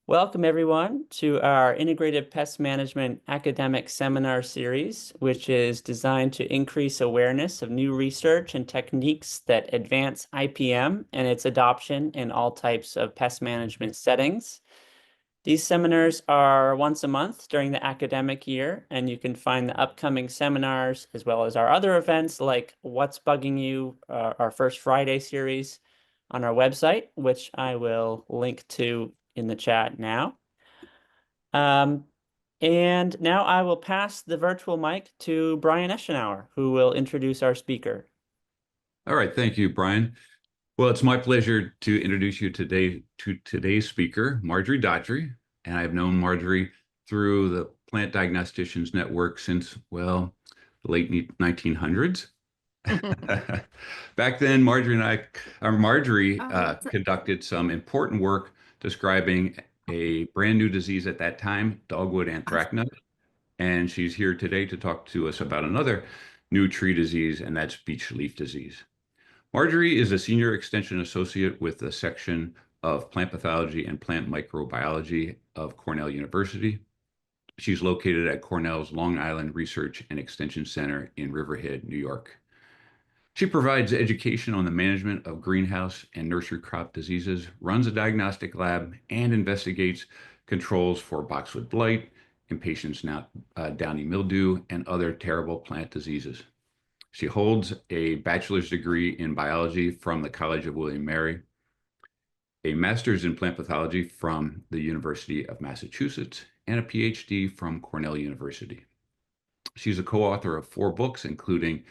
Welcome, everyone, to our Integrated Pest Management Academic Seminar Series, which is designed to increase awareness of new research and techniques that advance IPM and its adoption in all types of pest management settings. These seminars are once a month during the academic year, and you can find the upcoming seminars as well as our other events like What's Bugging You, our First Friday series, on our website, which I will link to in the chat now. And now I will pass the virtual mic to Brian Eschenauer, who will introduce our speaker. All right, thank you, Brian. Well, it's my pleasure to introduce you today to today's speaker, Margery Daughtrey. And I've known Margery through the Plant Diagnosticians Network since, well, the late 1900s. Back then, Margery conducted some important work describing a brand new disease at that time, dogwood anthracnose. And she's here today to talk to us about another new tree disease, and that's beech leaf disease. Margery is a senior extension associate with the section of plant pathology and plant microbiology of Cornell University. She's located at Cornell's Long Island Research and Extension Center in Riverhead, New York. She provides education on the management of greenhouse and nursery crop diseases, runs a diagnostic lab, and investigates controls for boxwood blight, impatiens, downy mildew, and other terrible plant diseases. She holds a bachelor's degree in biology from the College of William & Mary, a master's in plant pathology from the University of Massachusetts, and a Ph.D. from Cornell University. She's a co-author of 4 books, including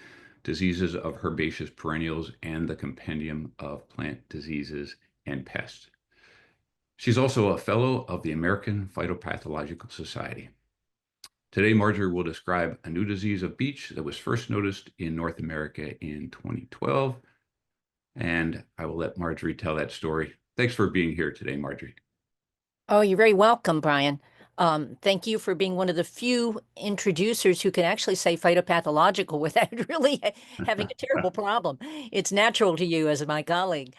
Diseases of Herbaceous Perennials and the Compendium of Plant Diseases and Pests. She's also a fellow of the American Phytopathological Society. Today, Margery will describe a new disease of beech that was first noticed in North America in 2012. And I will let Margery tell that story. Thanks for being here today, Margery. Oh, you're very welcome, Brian. Thank you for being one of the few introducers who can actually say phytopathological without really having a terrible problem. It's natural to you as my colleague.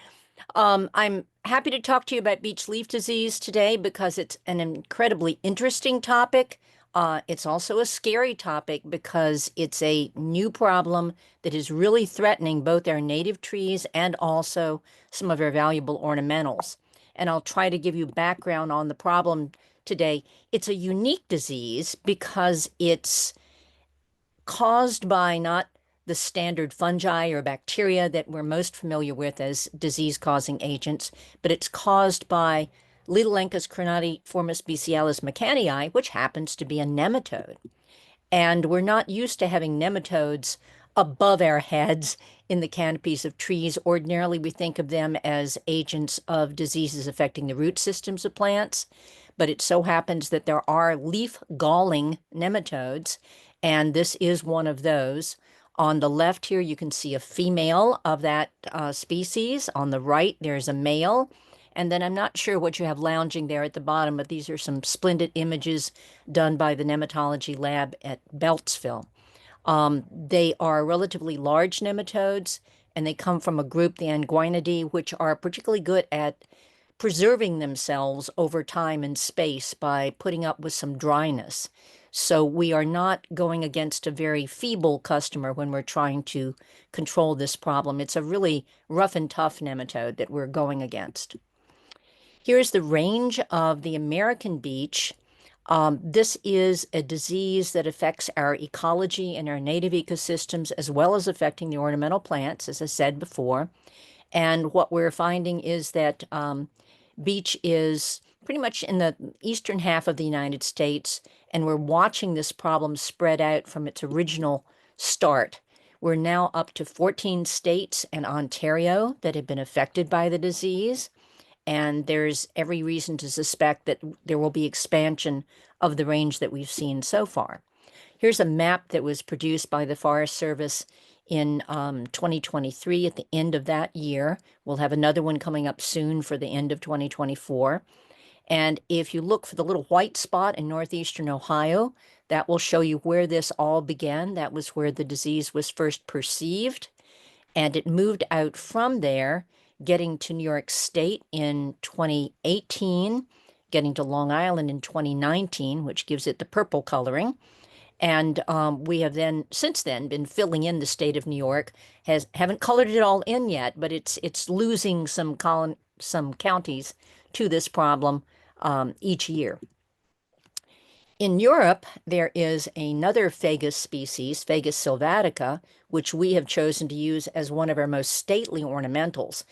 I'm happy to talk to you about beech leaf disease today because it's an incredibly interesting topic. It's also a scary topic because it's a new problem that is really threatening both our native trees and also some of our valuable ornamentals. And I'll try to give you background on the problem today. It's a unique disease because it's caused by not the standard fungi or bacteria that we're most familiar with as disease-causing agents, but it's caused by Lidolencus crenatiformis becialis mccannii, which happens to be a nematode. And we're not used to having nematodes above our heads in the canopies of trees. Ordinarily, we think of them as agents of diseases affecting the root systems of plants, but it so happens that there are leaf-galling nematodes, and this is one of those. On the left here, you can see a female of that species. On the right, there's a male. And then I'm not sure what you have lounging there at the bottom, but these are some splendid images done by the nematology lab at Beltsville. They are relatively large nematodes, and they come from a group, the Anguinidae, which are particularly good at preserving themselves over time and space by putting up with some dryness. So we are not going against a very feeble customer when we're trying to control this problem. It's a really rough and tough nematode that we're going against. Here's the range of the American beech. This is a disease that affects our ecology and our native ecosystems, as well as affecting the ornamental plants, as I said before. And what we're finding is that beech is pretty much in the eastern half of the United States, and we're watching this problem spread out from its original start. We're now up to 14 states and Ontario that have been affected by the disease. And there's every reason to suspect that there will be expansion of the range that we've seen so far. Here's a map that was produced by the Forest Service in 2023 at the end of that year. We'll have another one coming up soon for the end of 2024. And if you look for the little white spot in northeastern Ohio, that will show you where this all began. That was where the disease was first perceived. And it moved out from there, getting to New York State in 2018, getting to Long Island in 2019, which gives it the purple coloring. And we have then, since then, been filling in the state of New York. Haven't colored it all in yet, but it's losing some counties to this problem each year. In Europe, there is another Fagus species, Fagus sylvatica, which we have chosen to use as one of our most stately ornamentals.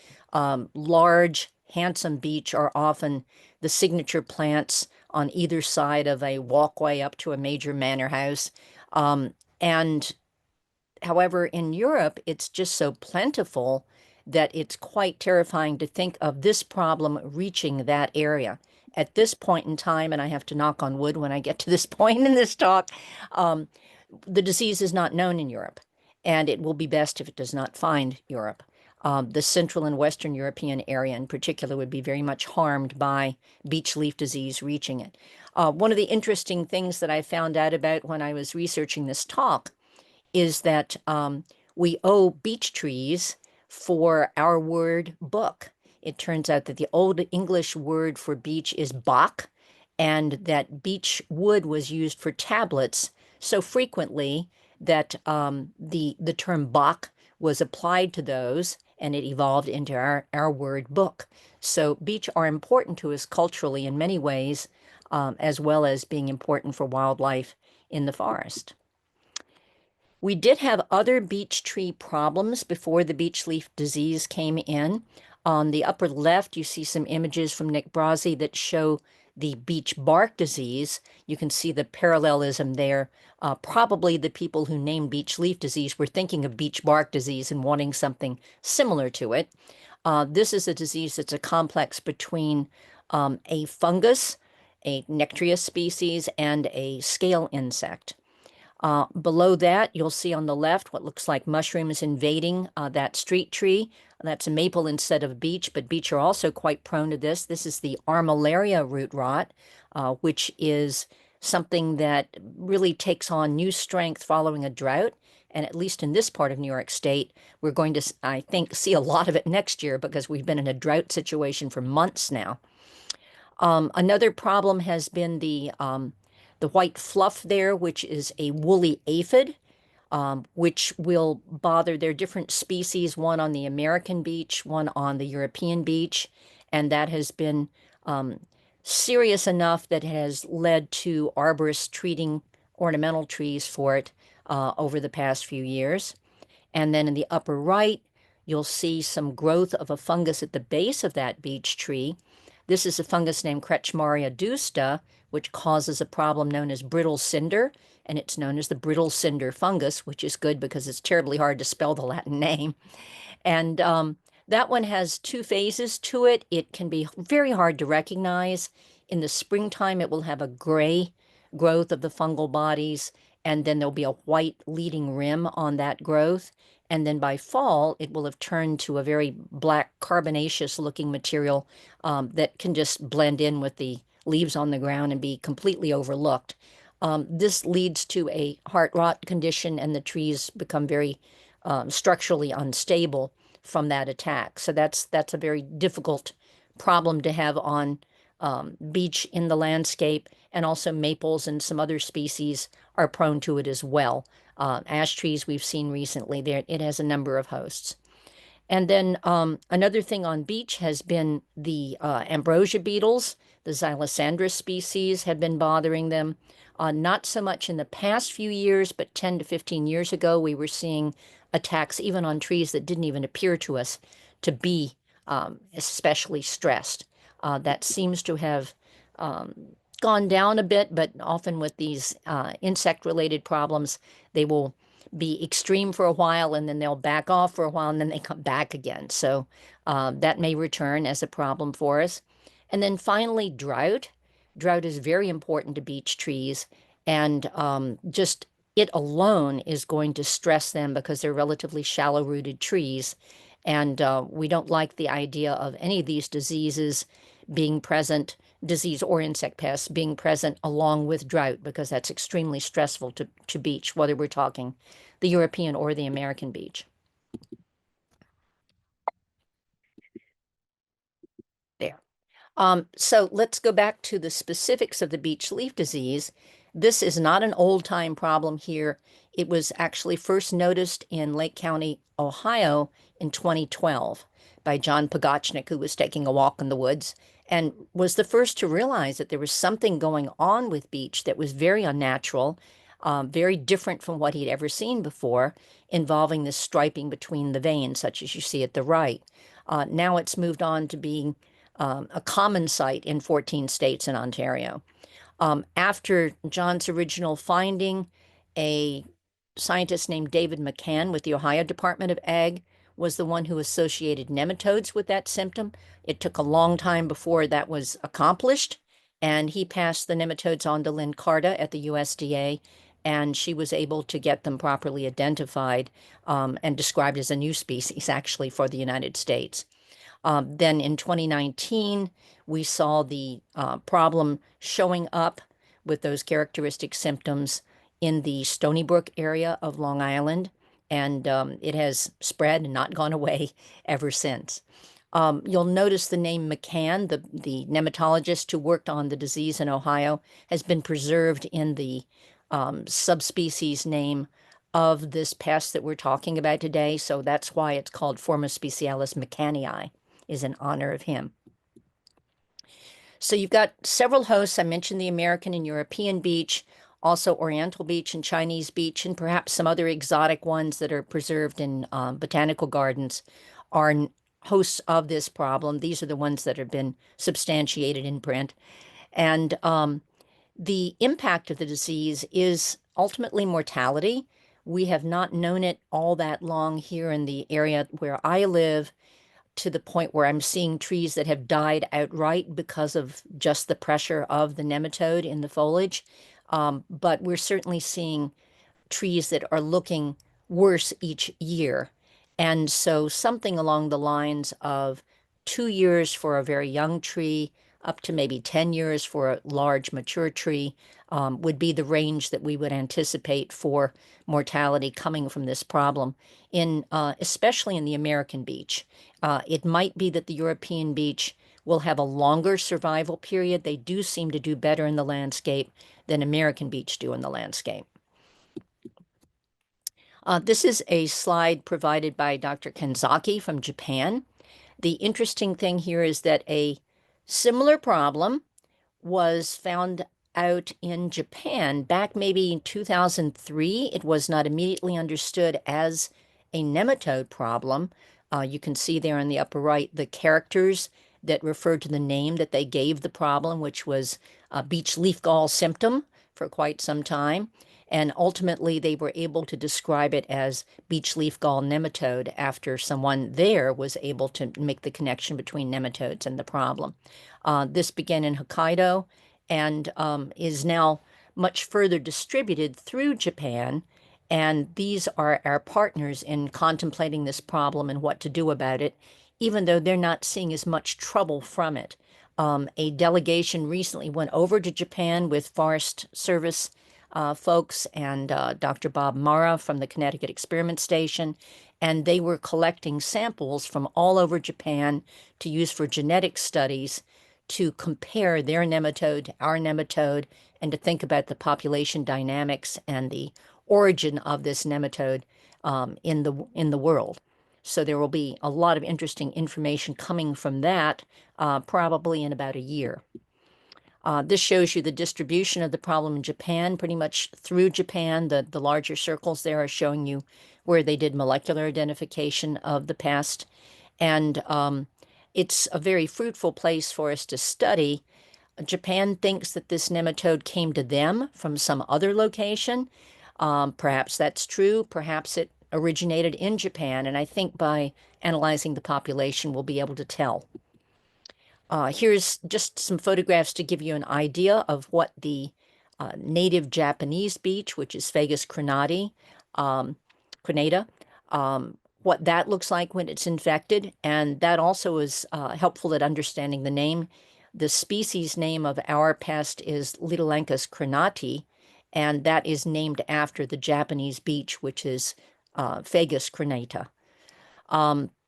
Large, handsome beech are often the signature plants on either side of a walkway up to a major manor house. And however, in Europe, it's just so plentiful that it's quite terrifying to think of this problem reaching that area. At this point in time, and I have to knock on wood when I get to this point in this talk, the disease is not known in Europe, and it will be best if it does not find Europe. The Central and Western European area in particular would be very much harmed by beech leaf disease reaching it. One of the interesting things that I found out about when I was researching this talk is that we owe beech trees for our word book. It turns out that the Old English word for beech is bok, and that beech wood was used for tablets so frequently that the term bok was applied to those, and it evolved into our word book. So beech are important to us culturally in many ways, as well as being important for wildlife in the forest. We did have other beech tree problems before the beech leaf disease came in. On the upper left, you see some images from Nick Brazzi that show the beech bark disease. You can see the parallelism there. Probably the people who named beech leaf disease were thinking of beech bark disease and wanting something similar to it. This is a disease that's a complex between a fungus, a Nectrius species, and a scale insect. Below that, you'll see on the left what looks like mushrooms invading that street tree. That's a maple instead of beech, but beech are also quite prone to this. This is the armillaria root rot, which is something that really takes on new strength following a drought. And at least in this part of New York State, we're going to, I think, see a lot of it next year because we've been in a drought situation for months now. Another problem has been the white fluff there, which is a woolly aphid, which will bother. There are different species, one on the American beech, one on the European beech, and that has been serious enough that has led to arborists treating ornamental trees for it over the past few years. And then in the upper right, you'll see some growth of a fungus at the base of that beech tree. This is a fungus named Kretschmaria adusta, which causes a problem known as brittle cinder, and it's known as the brittle cinder fungus, which is good because it's terribly hard to spell the Latin name. And that one has two phases to it. It can be very hard to recognize. In the springtime, it will have a gray growth of the fungal bodies, and then there'll be a white leading rim on that growth. And then by fall, it will have turned to a very black carbonaceous looking material that can just blend in with the leaves on the ground and be completely overlooked. This leads to a heart rot condition, and the trees become very structurally unstable from that attack. So that's a very difficult problem to have on beech in the landscape, and also maples and some other species are prone to it as well. Ash trees we've seen recently, there it has a number of hosts. And then another thing on beech has been the ambrosia beetles. The Xylosandra species have been bothering them. Not so much in the past few years, but 10 to 15 years ago, we were seeing attacks even on trees that didn't even appear to us to be especially stressed. That seems to have gone down a bit, but often with these insect-related problems, they will be extreme for a while, and then they'll back off for a while, and then they come back again. So that may return as a problem for us. And then finally, drought. Drought is very important to beech trees, and just it alone is going to stress them because they're relatively shallow-rooted trees. And we don't like the idea of any of these diseases being present, disease or insect pests being present along with drought, because that's extremely stressful to beech, whether we're talking the European or the American beech. There. So let's go back to the specifics of the beech leaf disease. This is not an old-time problem here. It was actually first noticed in Lake County, Ohio in 2012 by John Pogachnik, who was taking a walk in the woods and was the first to realize that there was something going on with beech that was very unnatural, very different from what he'd ever seen before, involving this striping between the veins, such as you see at the right. Now it's moved on to being a common sight in 14 states and Ontario. After John's original finding, a scientist named David McCann with the Ohio Department of Ag was the one who associated nematodes with that symptom. It took a long time before that was accomplished, and he passed the nematodes on to Lynn Carta at the USDA, and she was able to get them properly identified and described as a new species, actually, for the United States. Then in 2019, we saw the problem showing up with those characteristic symptoms in the Stony Brook area of Long Island, and it has spread and not gone away ever since. You'll notice the name McCann, the nematologist who worked on the disease in Ohio, has been preserved in the subspecies name of this pest that we're talking about today. So that's why it's called Forma specialis McCannii, is in honor of him. So you've got several hosts. I mentioned the American and European beech, also Oriental beech and Chinese beech, and perhaps some other exotic ones that are preserved in botanical gardens are hosts of this problem. These are the ones that have been substantiated in print. And the impact of the disease is ultimately mortality. We have not known it all that long here in the area where I live, to the point where I'm seeing trees that have died outright because of just the pressure of the nematode in the foliage. But we're certainly seeing trees that are looking worse each year. And so something along the lines of 2 years for a very young tree, up to maybe 10 years for a large mature tree, would be the range that we would anticipate for mortality coming from this problem, especially in the American beech. It might be that the European beech will have a longer survival period. They do seem to do better in the landscape than American beech do in the landscape. This is a slide provided by Dr. Kanzaki from Japan. The interesting thing here is that a similar problem was found out in Japan back maybe in 2003. It was not immediately understood as a nematode problem. You can see there in the upper right the characters that refer to the name that they gave the problem, which was beech leaf gall symptom for quite some time. And ultimately, they were able to describe it as beech leaf gall nematode after someone there was able to make the connection between nematodes and the problem. This began in Hokkaido and is now much further distributed through Japan. And these are our partners in contemplating this problem and what to do about it, even though they're not seeing as much trouble from it. A delegation recently went over to Japan with Forest Service folks and Dr. Bob Mara from the Connecticut Experiment Station, and they were collecting samples from all over Japan to use for genetic studies to compare their nematode to our nematode and to think about the population dynamics and the origin of this nematode in the world. So there will be a lot of interesting information coming from that probably in about a year. This shows you the distribution of the problem in Japan, pretty much through Japan. The larger circles there are showing you where they did molecular identification of the pest. And it's a very fruitful place for us to study. Japan thinks that this nematode came to them from some other location. Perhaps that's true. Perhaps it originated in Japan. And I think by analyzing the population, we'll be able to tell. Here's just some photographs to give you an idea of what the native Japanese beech, which is Fagus crenata, what that looks like when it's infected. And that also is helpful at understanding the name. The species name of our pest is Lidolencus crenati, and that is named after the Japanese beech, which is Fagus crenata.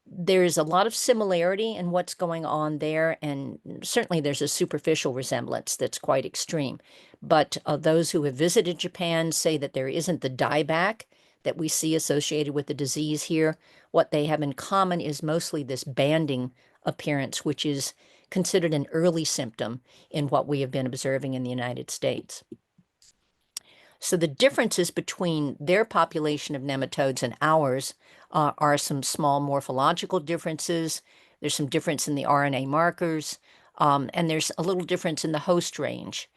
There's a lot of similarity in what's going on there, and certainly there's a superficial resemblance that's quite extreme. But those who have visited Japan say that there isn't the dieback that we see associated with the disease here. What they have in common is mostly this banding appearance, which is considered an early symptom in what we have been observing in the United States. So the differences between their population of nematodes and ours are some small morphological differences. There's some difference in the RNA markers, and there's a little difference in the host range.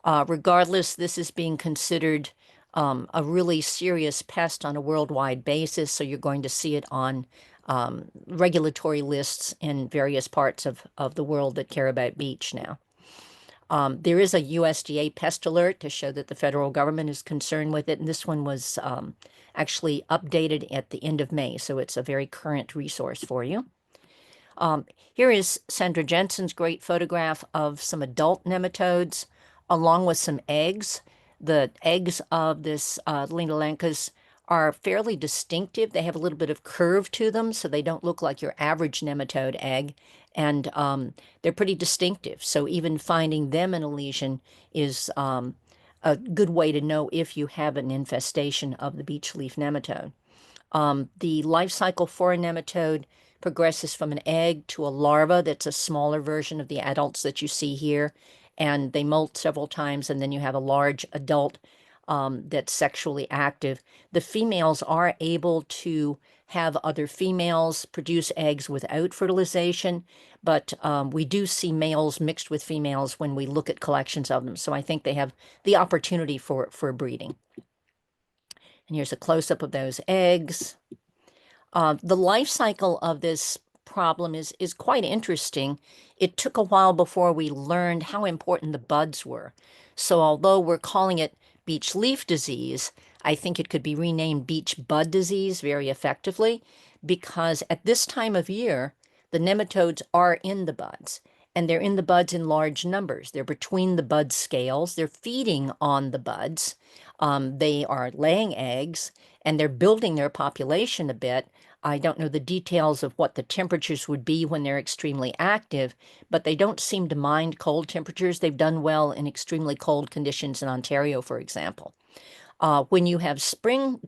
Regardless, this is being considered a really serious pest on a worldwide basis, so you're going to see it on regulatory lists in various parts of the world that care about beech now. There is a USDA pest alert to show that the federal government is concerned with it, and this one was actually updated at the end of May, so it's a very current resource for you. Here is Sandra Jensen's great photograph of some adult nematodes along with some eggs. The eggs of this Linolancus are fairly distinctive. They have a little bit of curve to them, so they don't look like your average nematode egg, and they're pretty distinctive. So even finding them in a lesion is a good way to know if you have an infestation of the beech leaf nematode. The life cycle for a nematode progresses from an egg to a larva that's a smaller version of the adults that you see here, and they molt several times, and then you have a large adult that's sexually active. The females are able to have other females produce eggs without fertilization, but we do see males mixed with females when we look at collections of them. So I think they have the opportunity for breeding. And here's a close-up of those eggs. The life cycle of this problem is quite interesting. It took a while before we learned how important the buds were. So although we're calling it beech leaf disease, I think it could be renamed beech bud disease very effectively, because at this time of year, the nematodes are in the buds, and they're in the buds in large numbers. They're between the bud scales. They're feeding on the buds. They are laying eggs, and they're building their population a bit. I don't know the details of what the temperatures would be when they're extremely active, but they don't seem to mind cold temperatures. They've done well in extremely cold conditions in Ontario, for example. When you have spring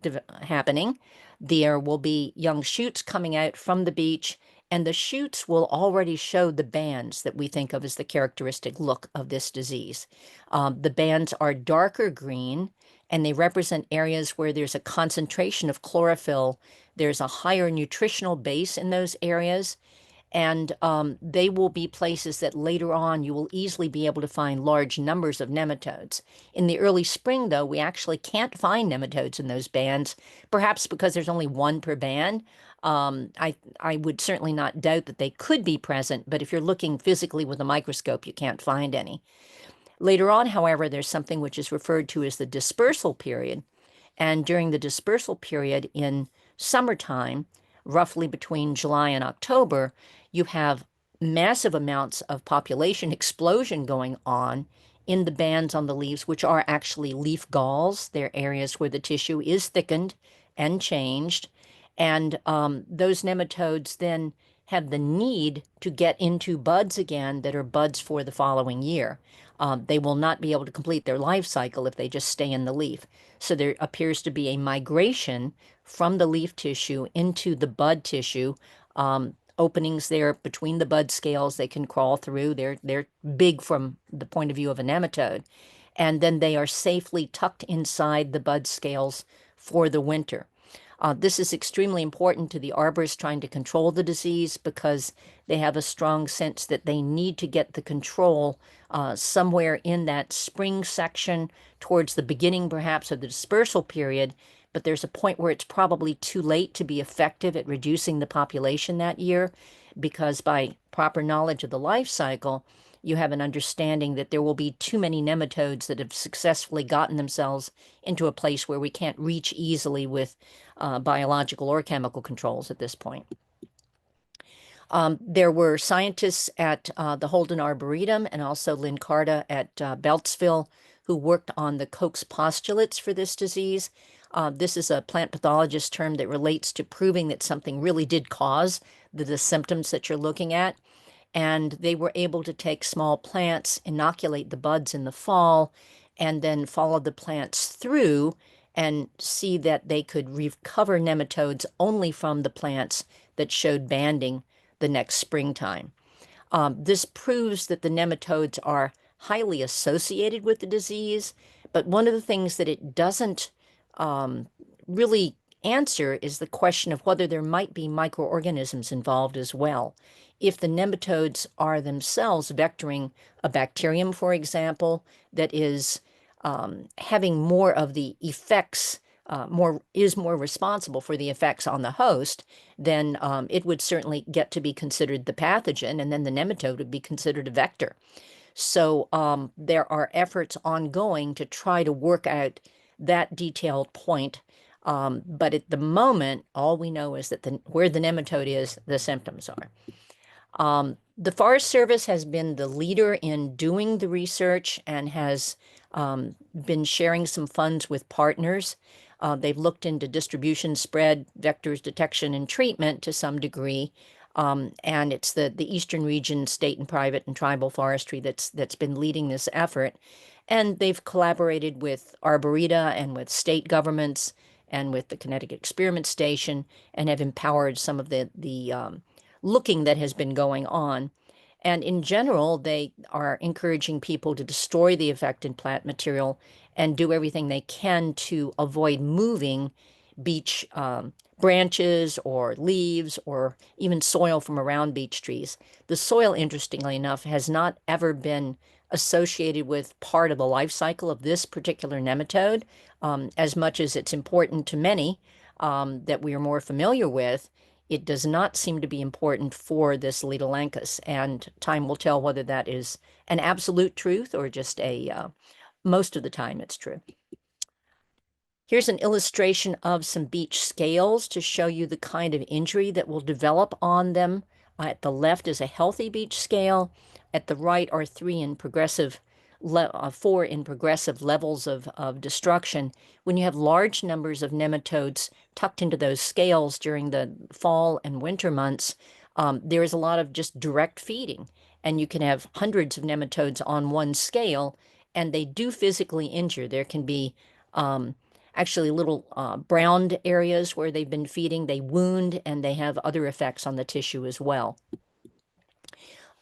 happening, there will be young shoots coming out from the beech, and the shoots will already show the bands that we think of as the characteristic look of this disease. The bands are darker green, and they represent areas where there's a concentration of chlorophyll. There's a higher nutritional base in those areas, and they will be places that later on you will easily be able to find large numbers of nematodes. In the early spring, though, we actually can't find nematodes in those bands, perhaps because there's only one per band. I would certainly not doubt that they could be present, but if you're looking physically with a microscope, you can't find any. Later on, however, there's something which is referred to as the dispersal period, and during the dispersal period in summertime, roughly between July and October, you have massive amounts of population explosion going on in the bands on the leaves, which are actually leaf galls. They're areas where the tissue is thickened and changed. And those nematodes then have the need to get into buds again that are buds for the following year. They will not be able to complete their life cycle if they just stay in the leaf. So there appears to be a migration from the leaf tissue into the bud tissue. Openings there between the bud scales they can crawl through. They're big from the point of view of a nematode. And then they are safely tucked inside the bud scales for the winter. This is extremely important to the arborists trying to control the disease, because they have a strong sense that they need to get the control somewhere in that spring section towards the beginning perhaps of the dispersal period, but there's a point where it's probably too late to be effective at reducing the population that year, because by proper knowledge of the life cycle, you have an understanding that there will be too many nematodes that have successfully gotten themselves into a place where we can't reach easily with biological or chemical controls at this point. There were scientists at the Holden Arboretum and also Lynn Carta at Beltsville who worked on the Koch's postulates for this disease. This is a plant pathologist term that relates to proving that something really did cause the symptoms that you're looking at. And they were able to take small plants, inoculate the buds in the fall, and then follow the plants through and see that they could recover nematodes only from the plants that showed banding the next springtime. This proves that the nematodes are highly associated with the disease, but one of the things that it doesn't really answer is the question of whether there might be microorganisms involved as well. If the nematodes are themselves vectoring a bacterium, for example, that is having more of the effects, more responsible for the effects on the host, then it would certainly get to be considered the pathogen, and then the nematode would be considered a vector. So there are efforts ongoing to try to work out that detailed point. But at the moment, all we know is that where the nematode is, the symptoms are. The Forest Service has been the leader in doing the research and has been sharing some funds with partners. They've looked into distribution, spread, vectors, detection, and treatment to some degree. And it's the Eastern region, state and private and tribal forestry that's been leading this effort. And they've collaborated with Arboreta and with state governments and with the Connecticut Experiment Station and have empowered some of the looking that has been going on. And in general, they are encouraging people to destroy the affected plant material and do everything they can to avoid moving beech branches or leaves or even soil from around beech trees. The soil, interestingly enough, has not ever been associated with part of the life cycle of this particular nematode, as much as it's important to many that we are more familiar with. It does not seem to be important for this Ledolanchus, and time will tell whether that is an absolute truth or just most of the time it's true. Here's an illustration of some beech scales to show you the kind of injury that will develop on them. At the left is a healthy beech scale. At the right are four in progressive levels of destruction. When you have large numbers of nematodes tucked into those scales during the fall and winter months, there is a lot of just direct feeding. And you can have hundreds of nematodes on one scale, and they do physically injure. There can be actually little browned areas where they've been feeding. They wound, and they have other effects on the tissue as well.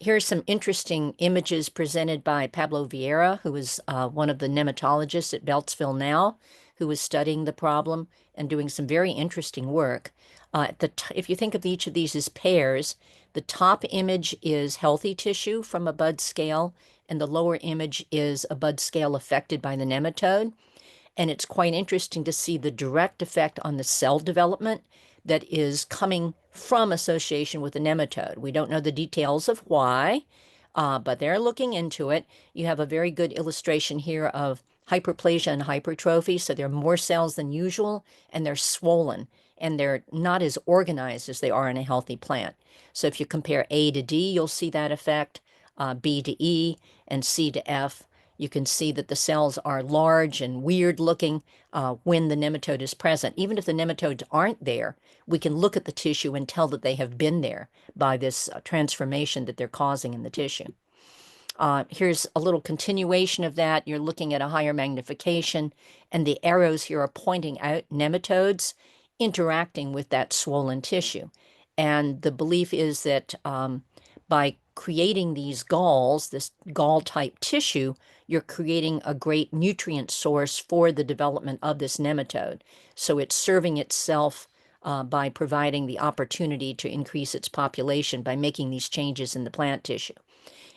Here's some interesting images presented by Pablo Vieira, who is one of the nematologists at Beltsville now, who is studying the problem and doing some very interesting work. If you think of each of these as pairs, the top image is healthy tissue from a bud scale, and the lower image is a bud scale affected by the nematode. And it's quite interesting to see the direct effect on the cell development that is coming from association with the nematode. We don't know the details of why, but they're looking into it. You have a very good illustration here of hyperplasia and hypertrophy. So there are more cells than usual, and they're swollen, and they're not as organized as they are in a healthy plant. So if you compare A to D, you'll see that effect, B to E, and C to F. You can see that the cells are large and weird looking when the nematode is present. Even if the nematodes aren't there, we can look at the tissue and tell that they have been there by this transformation that they're causing in the tissue. Here's a little continuation of that. You're looking at a higher magnification, and the arrows here are pointing out nematodes interacting with that swollen tissue. And the belief is that by creating these galls, this gall-type tissue, you're creating a great nutrient source for the development of this nematode. So it's serving itself by providing the opportunity to increase its population by making these changes in the plant tissue.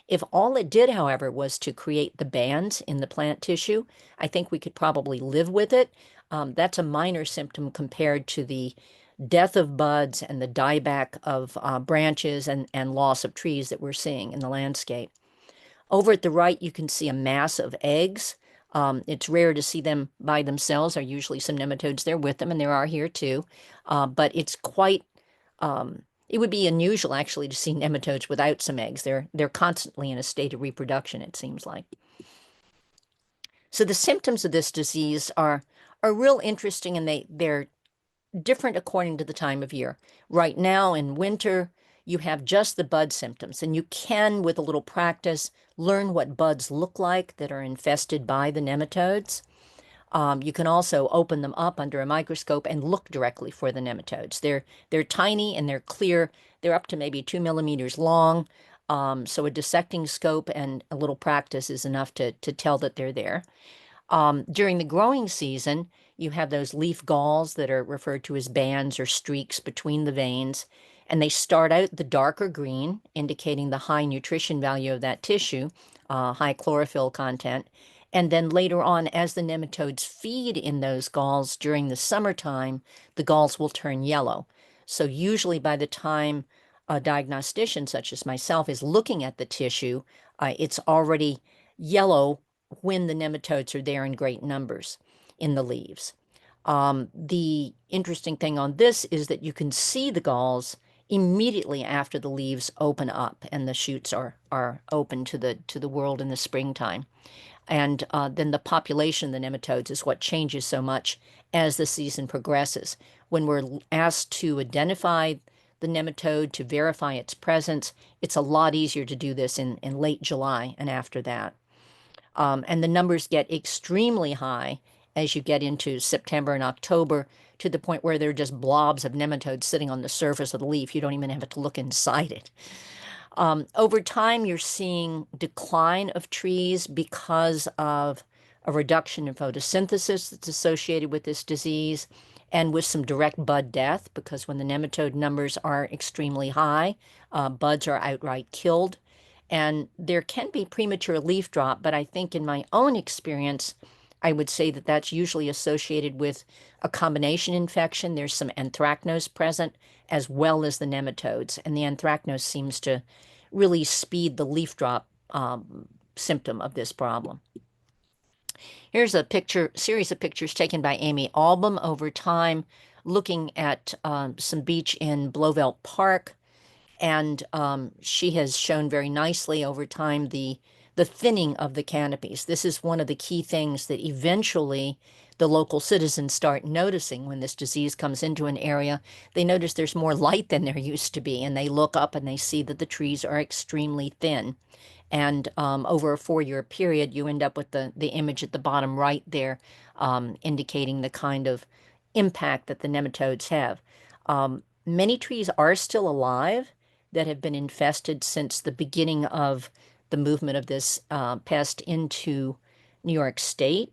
If all it did, however, was to create the bands in the plant tissue, I think we could probably live with it. That's a minor symptom compared to the death of buds and the dieback of branches and loss of trees that we're seeing in the landscape. Over at the right, you can see a mass of eggs. It's rare to see them by themselves. There are usually some nematodes there with them, and there are here too. But it's quite, it would be unusual actually to see nematodes without some eggs. They're constantly in a state of reproduction, it seems like. So the symptoms of this disease are are real interesting, and they're different according to the time of year. Right now in winter, you have just the bud symptoms, and you can, with a little practice, learn what buds look like that are infested by the nematodes. You can also open them up under a microscope and look directly for the nematodes. They're tiny and they're clear. They're up to maybe 2 millimeters long. So a dissecting scope and a little practice is enough to tell that they're there. During the growing season, you have those leaf galls that are referred to as bands or streaks between the veins, and they start out the darker green, indicating the high nutrition value of that tissue, high chlorophyll content. And then later on, as the nematodes feed in those galls during the summertime, the galls will turn yellow. So usually by the time a diagnostician such as myself is looking at the tissue, it's already yellow when the nematodes are there in great numbers in the leaves. The interesting thing on this is that you can see the galls immediately after the leaves open up and the shoots are open to the world in the springtime. And then the population of the nematodes is what changes so much as the season progresses. When we're asked to identify the nematode, to verify its presence, it's a lot easier to do this in late July and after that. And the numbers get extremely high as you get into September and October, to the point where they're just blobs of nematodes sitting on the surface of the leaf. You don't even have to look inside it. Over time, you're seeing decline of trees because of a reduction in photosynthesis that's associated with this disease, and with some direct bud death, because when the nematode numbers are extremely high, buds are outright killed. And there can be premature leaf drop, but I think in my own experience, I would say that that's usually associated with a combination infection. There's some anthracnose present as well as the nematodes, and the anthracnose seems to really speed the leaf drop symptom of this problem. Here's a series of pictures taken by Amy Album over time, looking at some beech in Blauvelt Park. And she has shown very nicely over time the thinning of the canopies. This is one of the key things that eventually the local citizens start noticing when this disease comes into an area. They notice there's more light than there used to be, and they look up and they see that the trees are extremely thin. And over a 4-year period, you end up with the image at the bottom right there, indicating the kind of impact that the nematodes have. Many trees are still alive that have been infested since the beginning of the movement of this pest into New York State.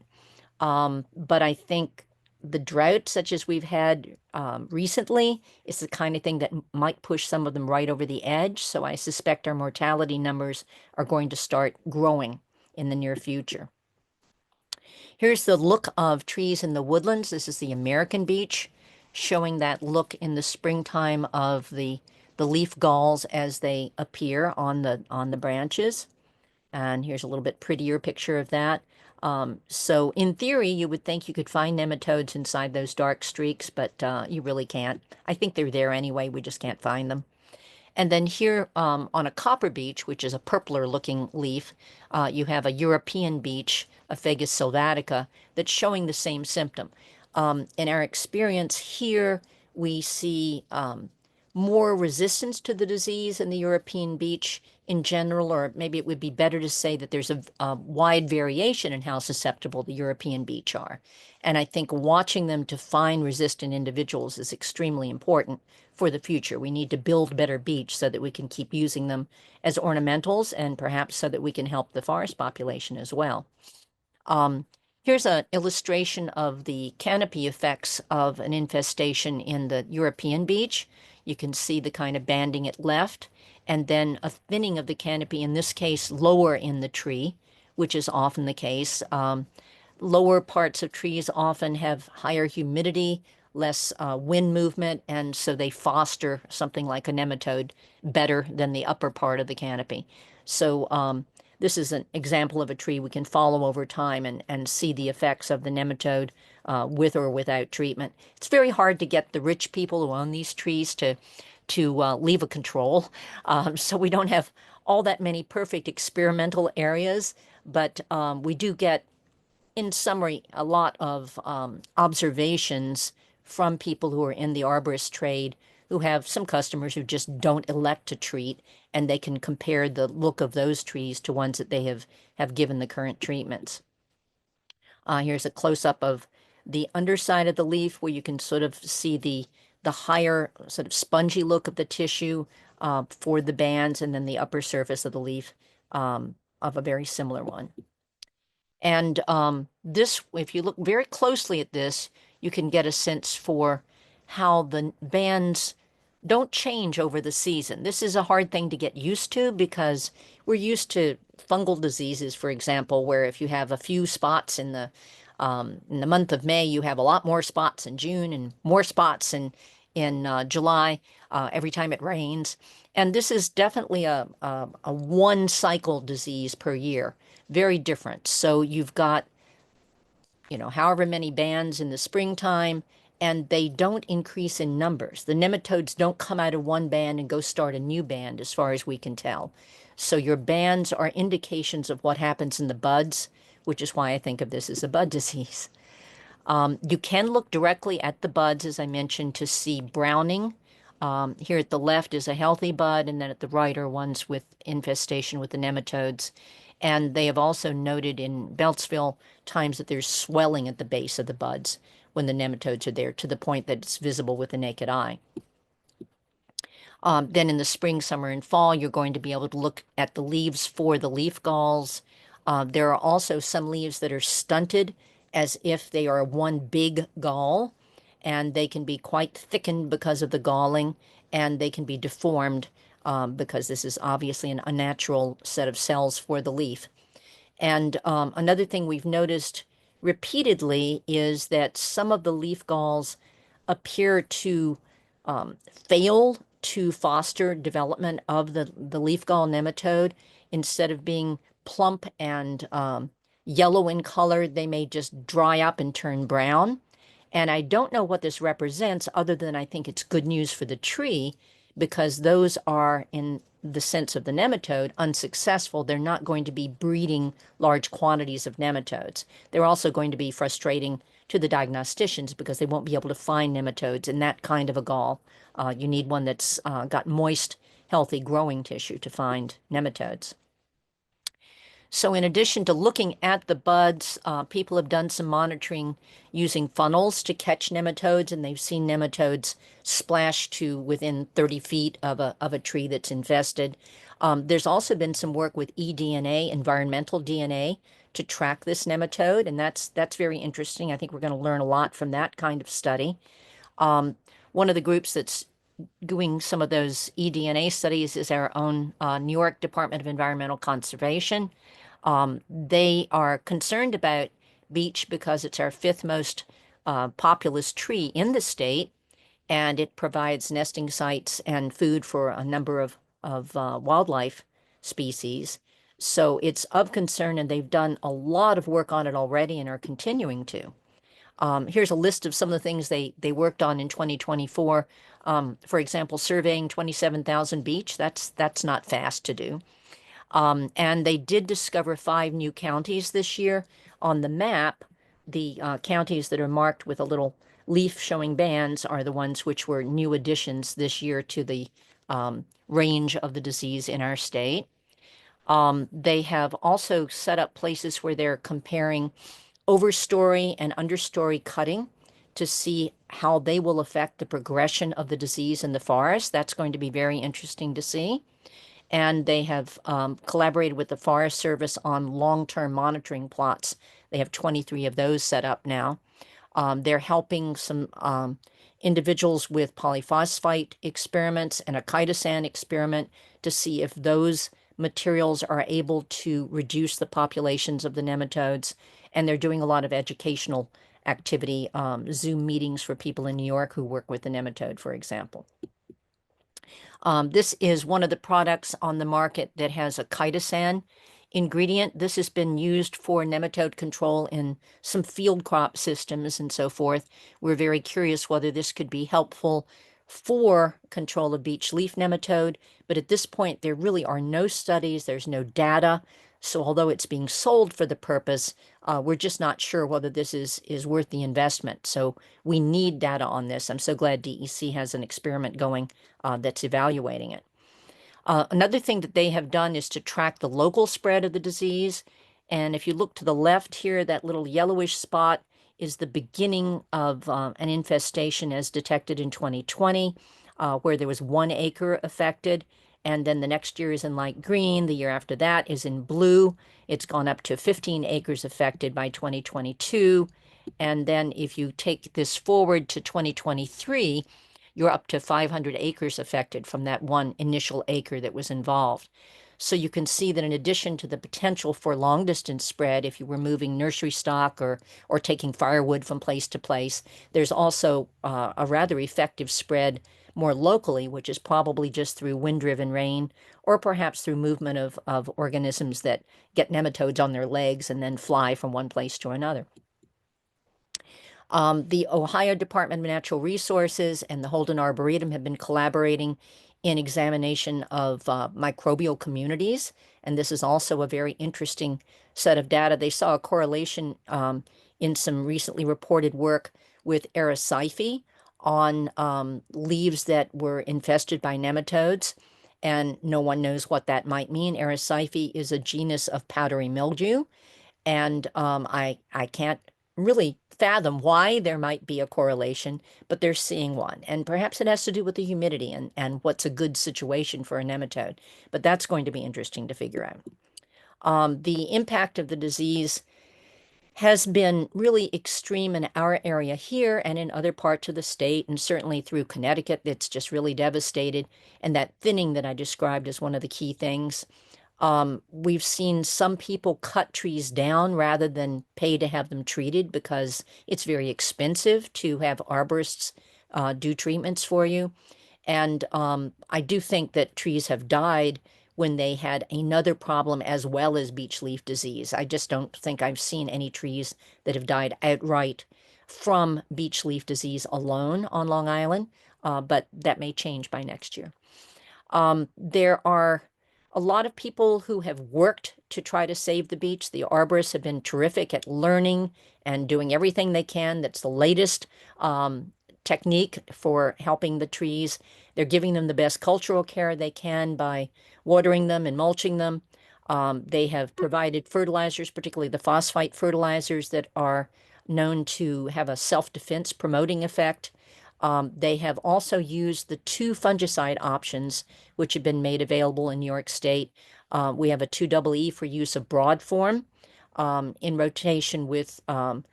But I think the drought, such as we've had recently, is the kind of thing that might push some of them right over the edge. So I suspect our mortality numbers are going to start growing in the near future. Here's the look of trees in the woodlands. This is the American beech, showing that look in the springtime of the leaf galls as they appear on the branches. And here's a little bit prettier picture of that. So in theory, you would think you could find nematodes inside those dark streaks, but you really can't. I think they're there anyway, we just can't find them. And then here on a copper beech, which is a purpler looking leaf, you have a European beech, a Fagus sylvatica, that's showing the same symptom. In our experience here, we see more resistance to the disease in the European beech in general, or maybe it would be better to say that there's a wide variation in how susceptible the European beech are. And I think watching them to find resistant individuals is extremely important for the future. We need to build better beech so that we can keep using them as ornamentals, and perhaps so that we can help the forest population as well. Here's an illustration of the canopy effects of an infestation in the European beech. You can see the kind of banding it left, and then a thinning of the canopy, in this case lower in the tree, which is often the case. Lower parts of trees often have higher humidity, less wind movement, and so they foster something like a nematode better than the upper part of the canopy. So this is an example of a tree we can follow over time and see the effects of the nematode with or without treatment. It's very hard to get the rich people who own these trees to leave a control. So we don't have all that many perfect experimental areas, but we do get in summary, a lot of observations from people who are in the arborist trade who have some customers who just don't elect to treat, and they can compare the look of those trees to ones that they have given the current treatments. Here's a close-up of the underside of the leaf where you can sort of see the higher sort of spongy look of the tissue for the bands, and then the upper surface of the leaf of a very similar one. And this, if you look very closely at this, you can get a sense for how the bands don't change over the season. This is a hard thing to get used to because we're used to fungal diseases, for example, where if you have a few spots in the month of May, you have a lot more spots in June and more spots in July every time it rains. And this is definitely a one cycle disease per year, very different. So you've got, however many bands in the springtime, and they don't increase in numbers. The nematodes don't come out of one band and go start a new band, as far as we can tell. So your bands are indications of what happens in the buds, which is why I think of this as a bud disease. You can look directly at the buds, as I mentioned, to see browning. Here at the left is a healthy bud, and then at the right are ones with infestation with the nematodes. And they have also noted in Beltsville times that there's swelling at the base of the buds when the nematodes are there, to the point that it's visible with the naked eye. Then in the spring, summer, and fall, you're going to be able to look at the leaves for the leaf galls. There are also some leaves that are stunted as if they are one big gall, and they can be quite thickened because of the galling, and they can be deformed because this is obviously an unnatural set of cells for the leaf. And another thing we've noticed repeatedly is that some of the leaf galls appear to fail to foster development of the leaf gall nematode. Instead of being plump and yellow in color, they may just dry up and turn brown. And I don't know what this represents, other than I think it's good news for the tree, because those are, in the sense of the nematode, unsuccessful. They're not going to be breeding large quantities of nematodes. They're also going to be frustrating to the diagnosticians because they won't be able to find nematodes in that kind of a gall. You need one that's got moist, healthy growing tissue to find nematodes. So in addition to looking at the buds, people have done some monitoring using funnels to catch nematodes, and they've seen nematodes splash to within 30 feet of a tree that's infested. There's also been some work with eDNA, environmental DNA, to track this nematode, and that's very interesting. I think we're going to learn a lot from that kind of study. One of the groups that's doing some of those eDNA studies is our own New York Department of Environmental Conservation. They are concerned about beech because it's our fifth most populous tree in the state, and it provides nesting sites and food for a number of wildlife species. So it's of concern, and they've done a lot of work on it already and are continuing to. Here's a list of some of the things they worked on in 2024. For example, surveying 27,000 beech. That's not fast to do. And they did discover 5 new counties this year. On the map, the counties that are marked with a little leaf showing bands are the ones which were new additions this year to the range of the disease in our state. They have also set up places where they're comparing overstory and understory cutting to see how they will affect the progression of the disease in the forest. That's going to be very interesting to see. And they have collaborated with the Forest Service on long-term monitoring plots. They have 23 of those set up now. They're helping some individuals with polyphosphite experiments and a chitosan experiment to see if those materials are able to reduce the populations of the nematodes. And they're doing a lot of educational activity, Zoom meetings for people in New York who work with the nematode, for example. This is one of the products on the market that has a chitosan ingredient. This has been used for nematode control in some field crop systems and so forth. We're very curious whether this could be helpful for control of beech leaf nematode, but at this point there really are no studies, there's no data So although it's being sold for the purpose, we're just not sure whether this is worth the investment. So we need data on this. I'm so glad DEC has an experiment going that's evaluating it. Another thing that they have done is to track the local spread of the disease. And if you look to the left here, that little yellowish spot is the beginning of an infestation as detected in 2020, where there was 1 acre affected. And then the next year is in light green. The year after that is in blue. It's gone up to 15 acres affected by 2022. And then if you take this forward to 2023, you're up to 500 acres affected from that 1 initial acre that was involved. So you can see that in addition to the potential for long distance spread, if you were moving nursery stock or taking firewood from place to place, there's also a rather effective spread more locally, which is probably just through wind-driven rain or perhaps through movement of organisms that get nematodes on their legs and then fly from one place to another. The Ohio Department of Natural Resources and the Holden Arboretum have been collaborating in examination of microbial communities, and this is also a very interesting set of data. They saw a correlation in some recently reported work with Erysiphe on leaves that were infested by nematodes, and no one knows what that might mean. Erysiphe is a genus of powdery mildew, and I can't really fathom why there might be a correlation, but they're seeing one. And perhaps it has to do with the humidity and what's a good situation for a nematode. But that's going to be interesting to figure out. The impact of the disease has been really extreme in our area here and in other parts of the state, and certainly through Connecticut, it's just really devastated. And that thinning that I described is one of the key things. We've seen some people cut trees down rather than pay to have them treated because it's very expensive to have arborists do treatments for you. And I do think that trees have died when they had another problem as well as beech leaf disease. I just don't think I've seen any trees that have died outright from beech leaf disease alone on Long Island, but that may change by next year. There are a lot of people who have worked to try to save the beech. The arborists have been terrific at learning and doing everything they can. That's the latest technique for helping the trees. They're giving them the best cultural care they can by watering them and mulching them. They have provided fertilizers, particularly the phosphite fertilizers that are known to have a self-defense promoting effect. They have also used the 2 fungicide options which have been made available in New York State. We have a 2-EE for use of broad form in rotation with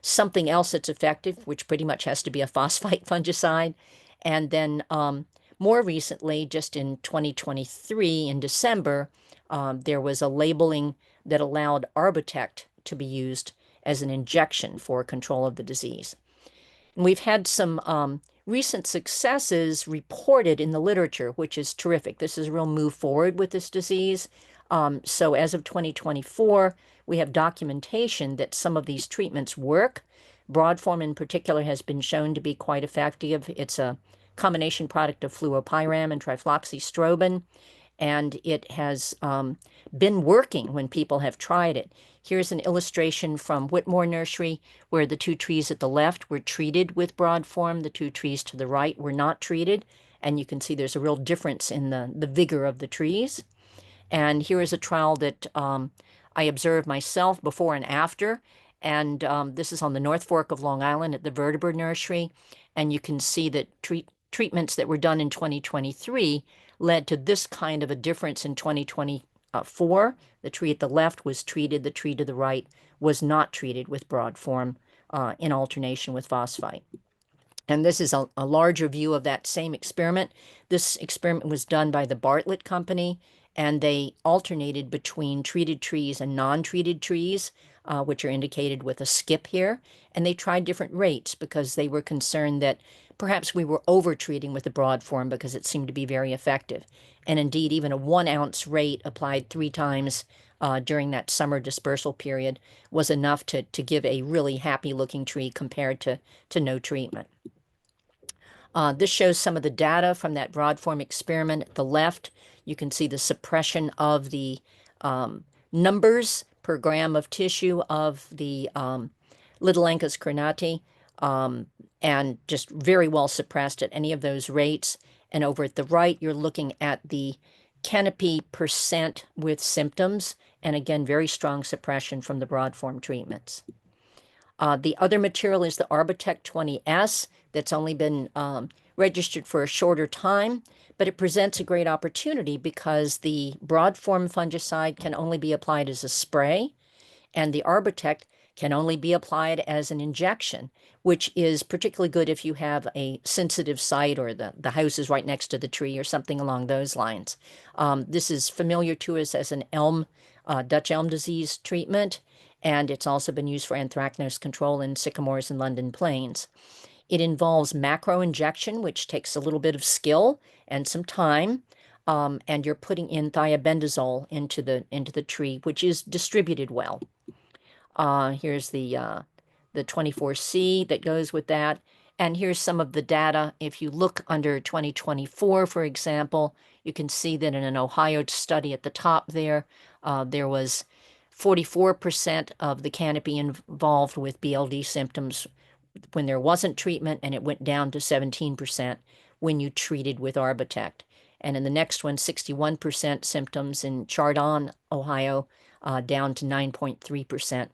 something else that's effective, which pretty much has to be a phosphite fungicide. And then more recently, just in 2023, in December, there was a labeling that allowed Arbotect to be used as an injection for control of the disease. And we've had some recent successes reported in the literature, which is terrific. This is a real move forward with this disease. So as of 2024, we have documentation that some of these treatments work. Broadform in particular has been shown to be quite effective. It's a combination product of fluopyram and trifloxystrobin, and it has been working when people have tried it. Here's an illustration from Whitmore Nursery where the 2 trees at the left were treated with broadform. The 2 trees to the right were not treated. And you can see there's a real difference in the vigor of the trees. And here is a trial that I observed myself before and after. And this is on the North Fork of Long Island at the Vertebra Nursery. And you can see that treatments that were done in 2023 led to this kind of a difference in 2024. The tree at the left was treated, the tree to the right was not treated with broadform in alternation with phosphite. And this is a larger view of that same experiment. This experiment was done by the Bartlett Company, and they alternated between treated trees and non-treated trees, which are indicated with a skip here. And they tried different rates because they were concerned that perhaps we were over-treating with the broad form because it seemed to be very effective. And indeed, even a 1-ounce rate applied 3 times during that summer dispersal period was enough to give a really happy-looking tree compared to no treatment. This shows some of the data from that broad form experiment. At the left, you can see the suppression of the numbers per gram of tissue of the little Ancus crenati, and just very well suppressed at any of those rates. And over at the right, you're looking at the canopy percent with symptoms, and again, very strong suppression from the broad form treatments. The other material is the Arbotech 20S that's only been registered for a shorter time, but it presents a great opportunity because the broad form fungicide can only be applied as a spray, and the Arbotech can only be applied as an injection, which is particularly good if you have a sensitive site or the house is right next to the tree or something along those lines. This is familiar to us as an Dutch elm disease treatment, and it's also been used for anthracnose control in sycamores and London plains. It involves macro injection, which takes a little bit of skill and some time, and you're putting in thiabendazole into the tree, which is distributed well. Here's the 24C that goes with that. And here's some of the data. If you look under 2024, for example, you can see that in an Ohio study at the top there was 44% of the canopy involved with BLD symptoms when there wasn't treatment, and it went down to 17% when you treated with Arbotech. And in the next one, 61% symptoms in Chardon, Ohio, down to 9.3%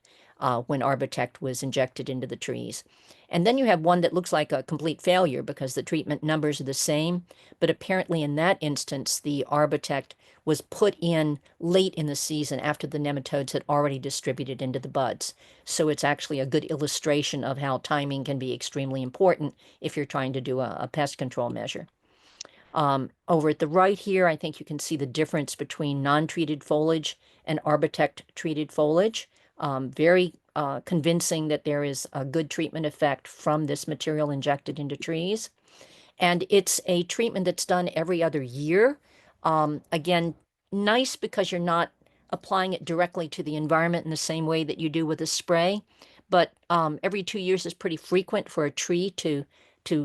when Arbotech was injected into the trees. And then you have one that looks like a complete failure because the treatment numbers are the same, but apparently in that instance, the Arbotech was put in late in the season after the nematodes had already distributed into the buds. So it's actually a good illustration of how timing can be extremely important if you're trying to do a pest control measure. Over at the right here, I think you can see the difference between non-treated foliage and Arbotech-treated foliage. Very convincing that there is a good treatment effect from this material injected into trees. And it's a treatment that's done every other year. Again, nice because you're not applying it directly to the environment in the same way that you do with a spray. But every 2 years is pretty frequent for a tree to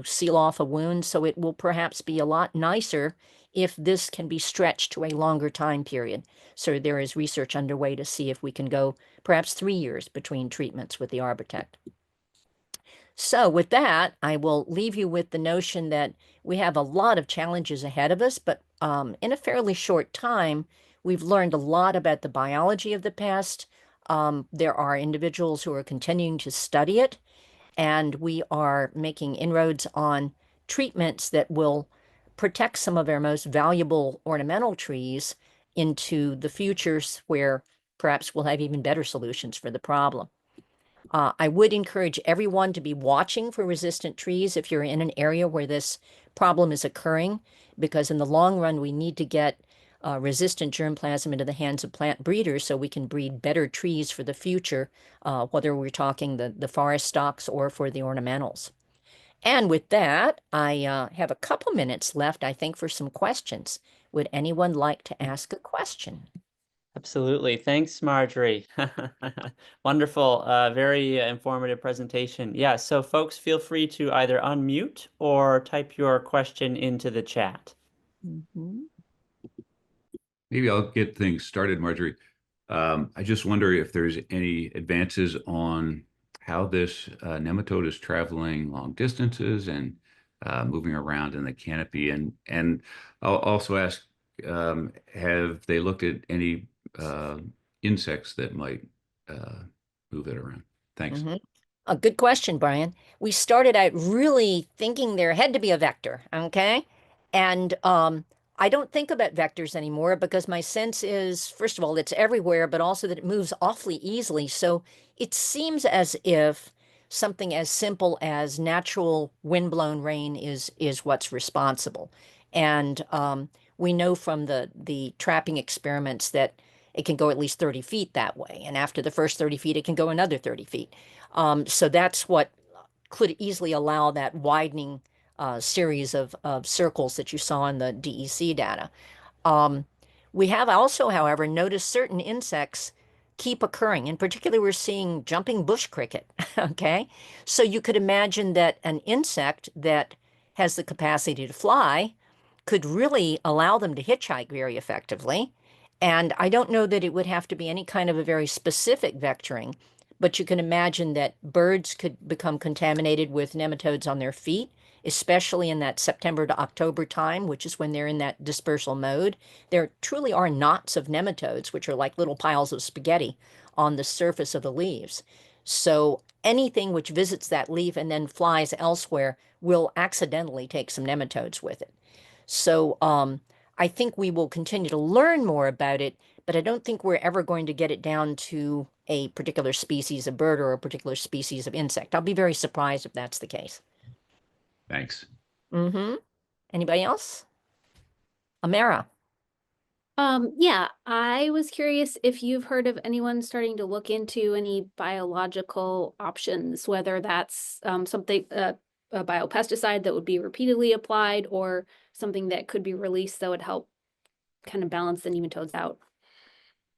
seal off a wound, so it will perhaps be a lot nicer if this can be stretched to a longer time period. So there is research underway to see if we can go perhaps 3 years between treatments with the Arbotech. So with that, I will leave you with the notion that we have a lot of challenges ahead of us, but in a fairly short time, we've learned a lot about the biology of the pest. There are individuals who are continuing to study it, and we are making inroads on treatments that will protect some of our most valuable ornamental trees into the futures where perhaps we'll have even better solutions for the problem. I would encourage everyone to be watching for resistant trees if you're in an area where this problem is occurring, because in the long run, we need to get resistant germplasm into the hands of plant breeders so we can breed better trees for the future, whether we're talking the forest stocks or for the ornamentals. And with that, I have a couple minutes left, I think, for some questions. Would anyone like to ask a question? Absolutely. Thanks, Margery. Wonderful. Very informative presentation. Yeah, so folks, feel free to either unmute or type your question into the chat. Maybe I'll get things started, Margery. I just wonder if there's any advances on how this nematode is traveling long distances and moving around in the canopy. And I'll also ask, have they looked at any insects that might move it around? Thanks. A good question, Brian. We started out really thinking there had to be a vector, okay? And I don't think about vectors anymore because my sense is, first of all, it's everywhere, but also that it moves awfully easily. So it seems as if something as simple as natural windblown rain is what's responsible. And we know from the trapping experiments that it can go at least 30 feet that way. And after the first 30 feet, it can go another 30 feet. So that's what could easily allow that widening series of circles that you saw in the DEC data. We have also, however, noticed certain insects keep occurring. In particular, we're seeing jumping bush cricket, okay? So you could imagine that an insect that has the capacity to fly could really allow them to hitchhike very effectively. And I don't know that it would have to be any kind of a very specific vectoring, but you can imagine that birds could become contaminated with nematodes on their feet, especially in that September to October time, which is when they're in that dispersal mode. There truly are knots of nematodes, which are like little piles of spaghetti on the surface of the leaves. So anything which visits that leaf and then flies elsewhere will accidentally take some nematodes with it. So I think we will continue to learn more about it, but I don't think we're ever going to get it down to a particular species of bird or a particular species of insect. I'll be very surprised if that's the case. Thanks. Mm-hmm. Anybody else? Amara. Yeah, I was curious if you've heard of anyone starting to look into any biological options, whether that's something a biopesticide that would be repeatedly applied or something that could be released that would help kind of balance the nematodes out.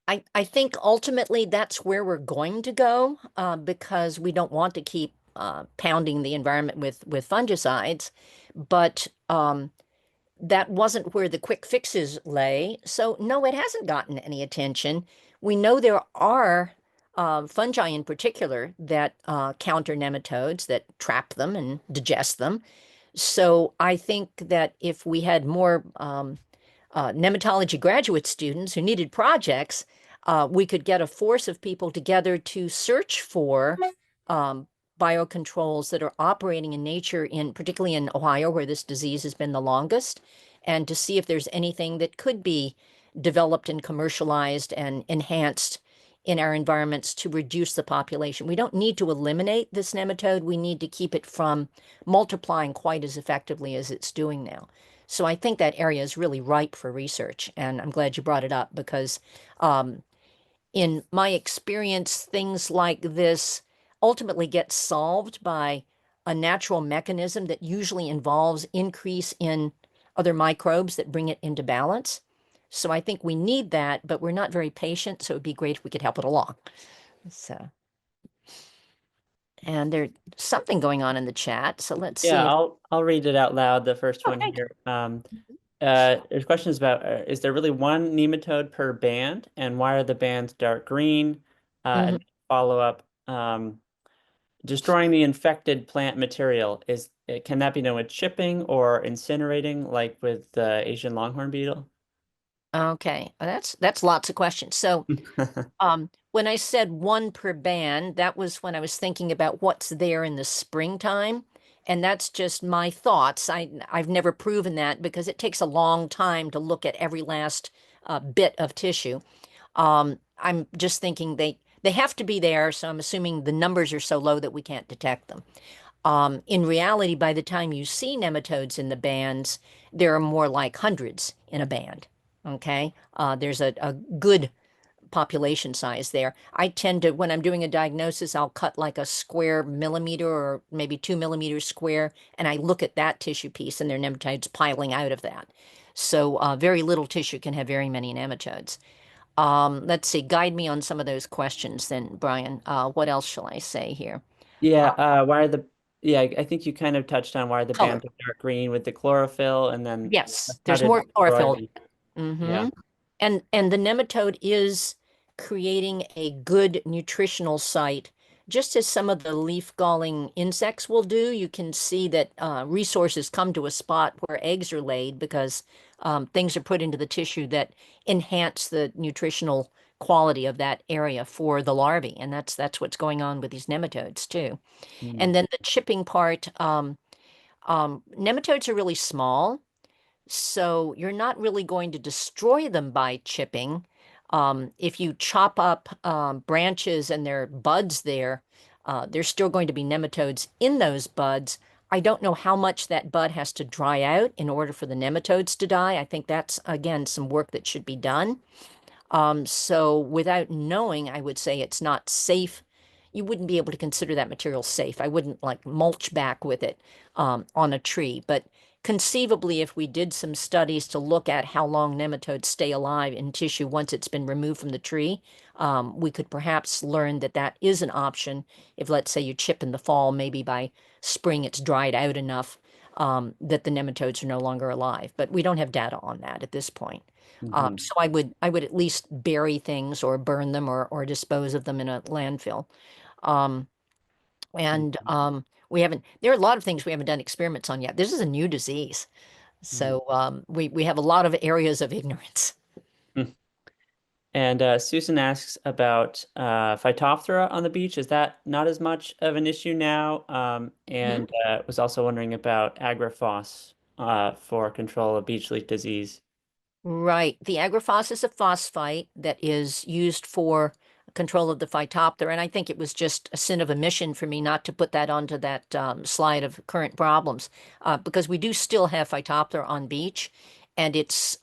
I think ultimately that's where we're going to go because we don't want to keep pounding the environment with fungicides, but that wasn't where the quick fixes lay. So no, it hasn't gotten any attention. We know there are fungi in particular that counter nematodes, that trap them and digest them. So I think that if we had more nematology graduate students who needed projects, we could get a force of people together to search for um, biocontrols that are operating in nature, particularly in Ohio, where this disease has been the longest, and to see if there's anything that could be developed and commercialized and enhanced in our environments to reduce the population. We don't need to eliminate this nematode. We need to keep it from multiplying quite as effectively as it's doing now. So I think that area is really ripe for research, and I'm glad you brought it up because in my experience, things like this ultimately get solved by a natural mechanism that usually involves increase in other microbes that bring it into balance. So I think we need that, but we're not very patient, so it'd be great if we could help it along. So, and there's something going on in the chat, so let's see Yeah, if, I'll read it out loud, the first oh, one thank you. here. There's questions about is there really one nematode per band, and why are the bands dark green? Mhm. And follow up, destroying the infected plant material can that be done with chipping or incinerating, like with the Asian longhorn beetle? Okay, well, that's lots of questions. So when I said one per band, that was when I was thinking about what's there in the springtime. And that's just my thoughts. I've never proven that because it takes a long time to look at every last bit of tissue. I'm just thinking they have to be there, so I'm assuming the numbers are so low that we can't detect them. In reality, by the time you see nematodes in the bands, there are more like hundreds in a band. Okay, there's a good population size there. I tend to, when I'm doing a diagnosis, I'll cut like a square millimeter or maybe 2 millimeters square, and I look at that tissue piece, and there are nematodes piling out of that. So very little tissue can have very many nematodes. Let's see, guide me on some of those questions then, Brian. What else shall I say here? Yeah, why are the yeah, I think you kind of touched on why the Color. bands are dark green with the chlorophyll, and then Yes, how there's to more destroy chlorophyll. them. Mm-hmm. Yeah. And the nematode is creating a good nutritional site, just as some of the leaf-galling insects will do. You can see that resources come to a spot where eggs are laid because things are put into the tissue that enhance the nutritional quality of that area for the larvae, and that's what's going on with these nematodes too. Mm. And then the chipping part, nematodes are really small. So you're not really going to destroy them by chipping. If you chop up branches and there are buds there, there's still going to be nematodes in those buds. I don't know how much that bud has to dry out in order for the nematodes to die. I think that's, again, some work that should be done. So without knowing, I would say it's not safe. You wouldn't be able to consider that material safe. I wouldn't like mulch back with it on a tree. But conceivably, if we did some studies to look at how long nematodes stay alive in tissue once it's been removed from the tree, we could perhaps learn that that is an option. If, let's say, you chip in the fall, maybe by spring it's dried out enough that the nematodes are no longer alive. But we don't have data on that at this point. Mhm. So I would at least bury things or burn them or dispose of them in a landfill. Um, and we haven't, there are a lot of things we haven't done experiments on yet. This is a new disease. So we have a lot of areas of ignorance. Mhm. And Susan asks about Phytophthora on the beach. Is that not as much of an issue now? And was also wondering about agrifos for control of beech leaf disease. Right. The agrophos is a phosphite that is used for control of the Phytophthora, and I think it was just a sin of omission for me not to put that onto that slide of current problems, because we do still have Phytophthora on beech, and it's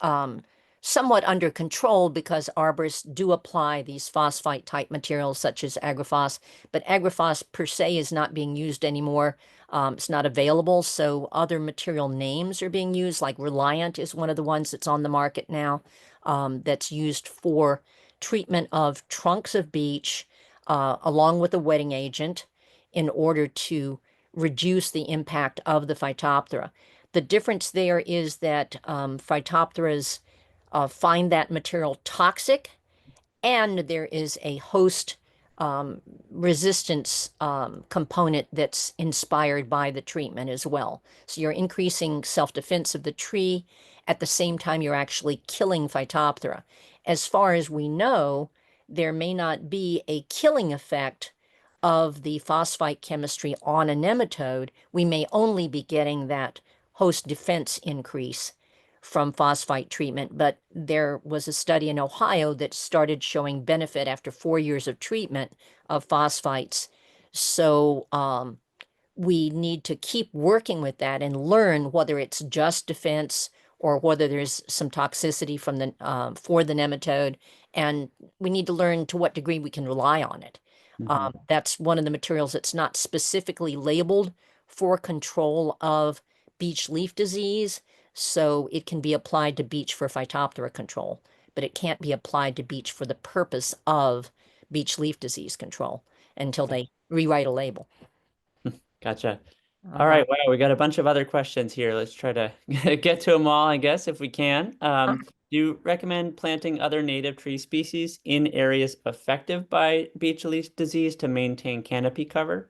somewhat under control because arborists do apply these phosphite type materials such as agrophos, but agrophos per se is not being used anymore. It's not available, so other material names are being used, like Reliant is one of the ones that's on the market now, that's used for treatment of trunks of beech along with a wetting agent in order to reduce the impact of the Phytophthora. The difference there is that Phytophtheras find that material toxic, and there is a host resistance component that's inspired by the treatment as well. So you're increasing self-defense of the tree. At the same time, you're actually killing Phytophthora. As far as we know, there may not be a killing effect of the phosphite chemistry on a nematode. We may only be getting that host defense increase from phosphite treatment, but there was a study in Ohio that started showing benefit after 4 years of treatment of phosphites. So we need to keep working with that and learn whether it's just defense or whether there's some toxicity from the for the nematode, and we need to learn to what degree we can rely on it. Mhm. That's one of the materials that's not specifically labeled for control of beech leaf disease, so it can be applied to beech for Phytophthora control, but it can't be applied to beech for the purpose of beech leaf disease control until they rewrite a label. Gotcha. All All right. right, wow, we got a bunch of other questions here. Let's try to get to them all, I guess, if we can. Do you recommend planting other native tree species in areas affected by beech leaf disease to maintain canopy cover?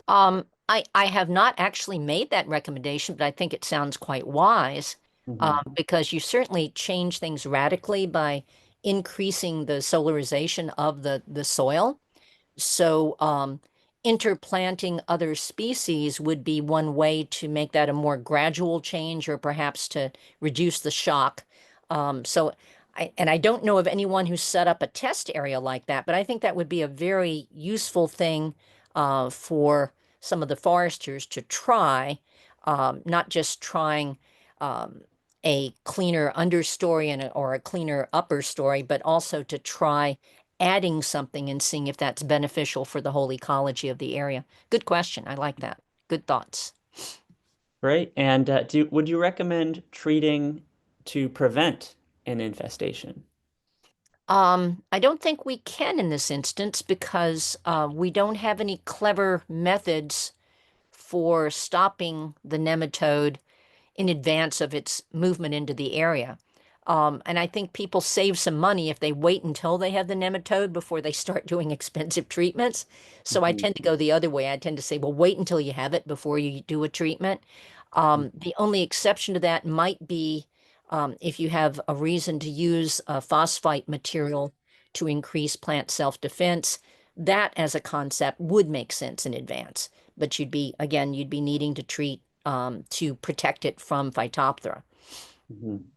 I have not actually made that recommendation, but I think it sounds quite wise, Hmm. because you certainly change things radically by increasing the solarization of the soil. So, interplanting other species would be one way to make that a more gradual change or perhaps to reduce the shock. So, and I don't know of anyone who set up a test area like that, but I think that would be a very useful thing for some of the foresters to try, not just trying a cleaner understory or a cleaner upper story, but also to try adding something and seeing if that's beneficial for the whole ecology of the area. Good question. I like that. Good thoughts. Great. And would you recommend treating to prevent an infestation? I don't think we can in this instance because we don't have any clever methods for stopping the nematode in advance of its movement into the area. And I think people save some money if they wait until they have the nematode before they start doing expensive treatments. So I Mhm. tend to go the other way. I tend to say, well, wait until you have it before you do a treatment. The only exception to that might be if you have a reason to use a phosphite material to increase plant self-defense. That as a concept would make sense in advance, but again, you'd be needing to treat to protect it from Phytophthora.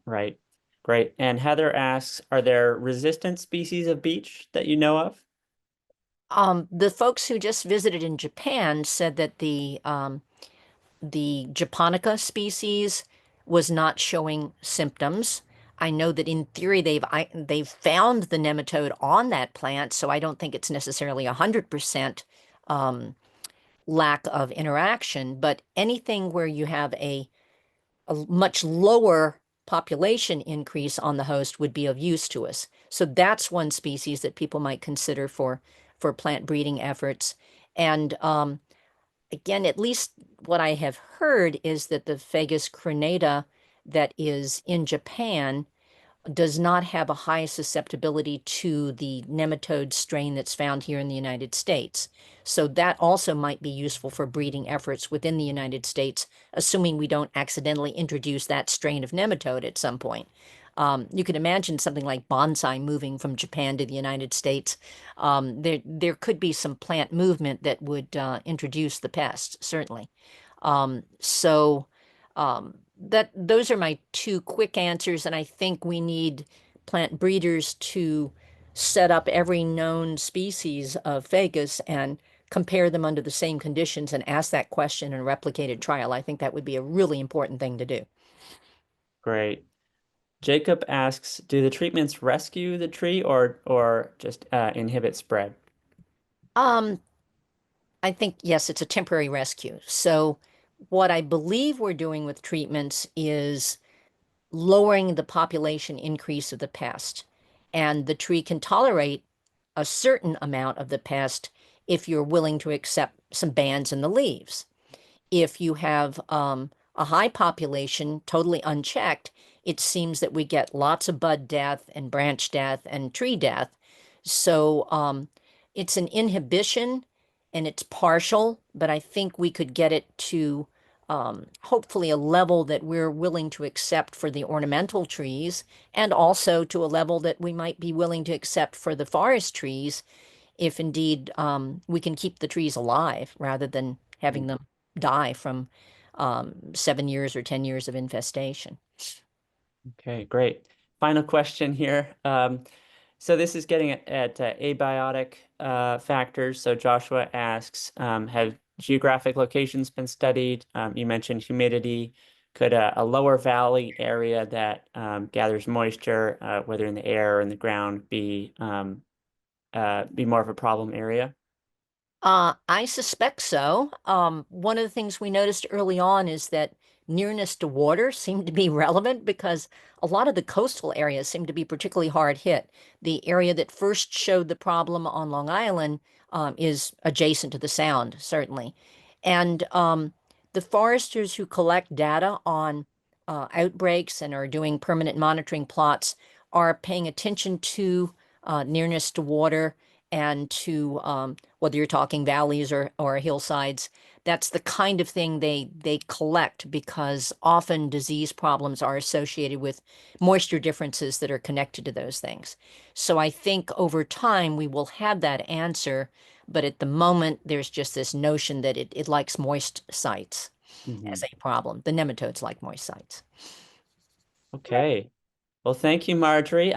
Right. Great. And Heather asks, are there resistant species of beech that you know of? The folks who just visited in Japan said that the Japonica species was not showing symptoms. I know that in theory they've found the nematode on that plant, so I don't think it's necessarily 100% lack of interaction. But anything where you have a much lower population increase on the host would be of use to us. So that's one species that people might consider for plant breeding efforts. And again, at least what I have heard is that the Fagus crenata that is in Japan does not have a high susceptibility to the nematode strain that's found here in the United States. So that also might be useful for breeding efforts within the United States, assuming we don't accidentally introduce that strain of nematode at some point. You can imagine something like bonsai moving from Japan to the United States. There could be some plant movement that would introduce the pest, certainly. So those are my two quick answers, and I think we need plant breeders to set up every known species of Fagus and compare them under the same conditions and ask that question in a replicated trial. I think that would be a really important thing to do. Great. Jacob asks, do the treatments rescue the tree or just inhibit spread? I think, yes, it's a temporary rescue. So what I believe we're doing with treatments is lowering the population increase of the pest. And the tree can tolerate a certain amount of the pest if you're willing to accept some bans in the leaves. If you have a high population totally unchecked, it seems that we get lots of bud death and branch death and tree death. So it's an inhibition and it's partial, but I think we could get it to hopefully a level that we're willing to accept for the ornamental trees, and also to a level that we might be willing to accept for the forest trees, if indeed we can keep the trees alive rather than having them die from 7 years or 10 years of infestation. Okay, great. Final question here. So this is getting at abiotic factors. So Joshua asks, have geographic locations been studied? You mentioned humidity. Could a lower valley area that gathers moisture, whether in the air or in the ground, be more of a problem area? I suspect so. One of the things we noticed early on is that nearness to water seemed to be relevant because a lot of the coastal areas seem to be particularly hard hit. The area that first showed the problem on Long Island is adjacent to the Sound, certainly. And the foresters who collect data on outbreaks and are doing permanent monitoring plots are paying attention to nearness to water and to whether you're talking valleys or hillsides. That's the kind of thing they collect, because often disease problems are associated with moisture differences that are connected to those things. So I think over time we will have that answer, but at the moment there's just this notion that it likes moist sites as a problem. The nematodes like moist sites. Okay. Well, thank you, Margery.